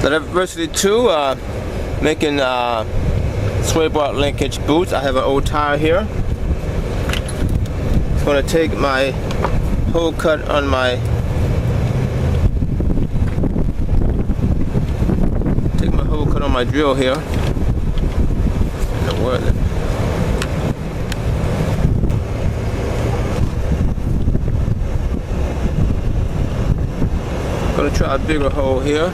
Diversity 2, making sway bar linkage boots. I have an old tire here. I'm going to take my hole cut on my drill here. I'm going to try a bigger hole here.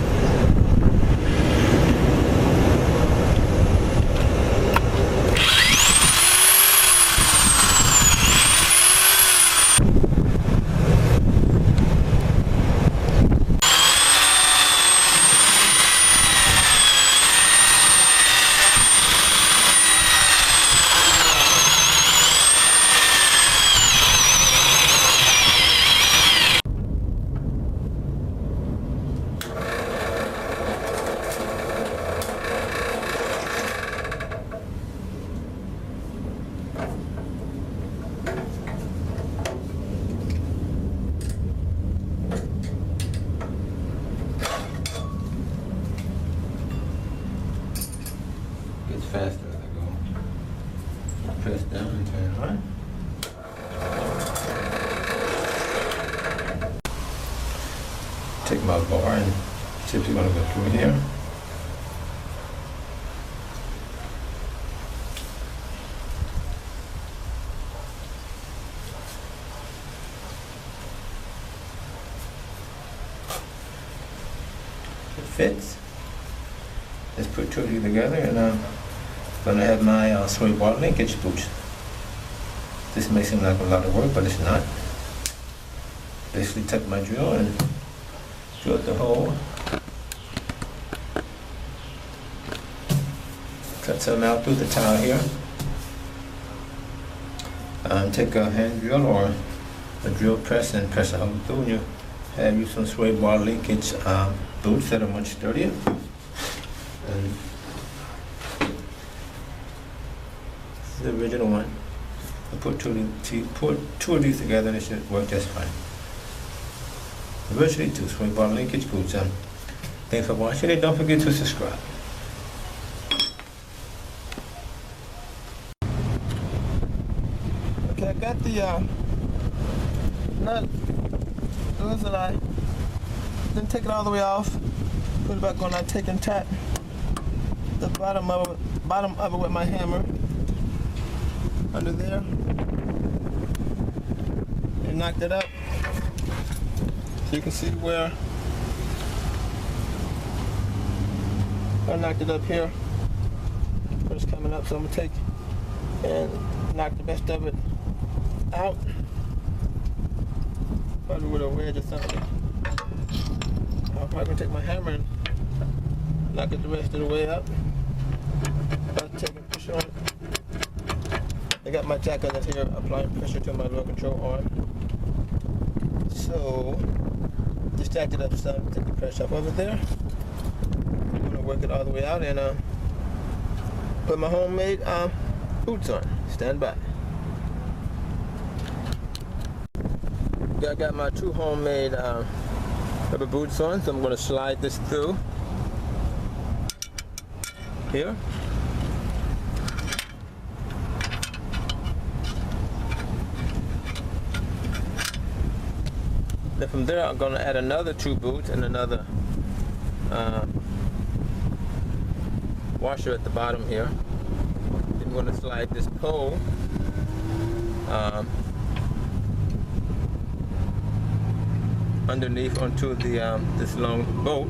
Faster as I go. Press down and turn on. Take my bar and simply going to go through here. It fits. Let's put two of these together and gonna have my sway bar linkage boots. This may seem like a lot of work, but it's not. Basically take my drill and drill the hole. Cut some out through the tile here. Take a hand drill or a drill press and press a hole through, and you have you some sway bar linkage boots that are much sturdier. And the original one. I put two of these together and it should work just fine. Diversity 2 sway bar linkage boots. Thanks for watching and don't forget to subscribe. Okay, I got the nut loose and I didn't take it all the way off. Put it back on. I take and tap the bottom of it with my hammer. Under there and knocked it up, so you can see where I knocked it up here. It's coming up, so I'm gonna take and knock the rest of it out, probably with a wedge or something. I'm probably gonna take my hammer and knock it the rest of the way up. I'll take and push on it. I got my jack on this here, applying pressure to my lower control arm. So, just jacked it up some, take the pressure off over there. I'm going to work it all the way out and put my homemade boots on. Stand by. I got my two homemade rubber boots on, so I'm going to slide this through here. Then from there, I'm going to add another two boots and another washer at the bottom here. Then I'm going to slide this pole underneath onto the this long bolt.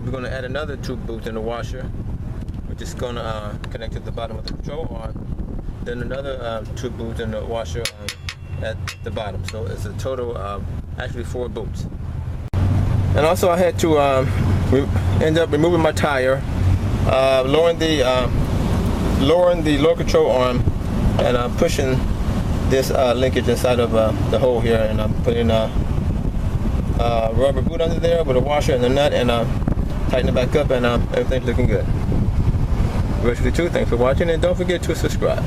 We're going to add another two boots and a washer, which is going to connect to the bottom of the control arm. Then another two boots and a washer at the bottom. So it's a total actually 4 boots. And also I had to end up removing my tire, lowering the lower control arm, and pushing this linkage inside of the hole here, and I'm putting a rubber boot under there with a washer and a nut, and tighten it back up, and everything's looking good. Diversity 2, thanks for watching, and don't forget to subscribe.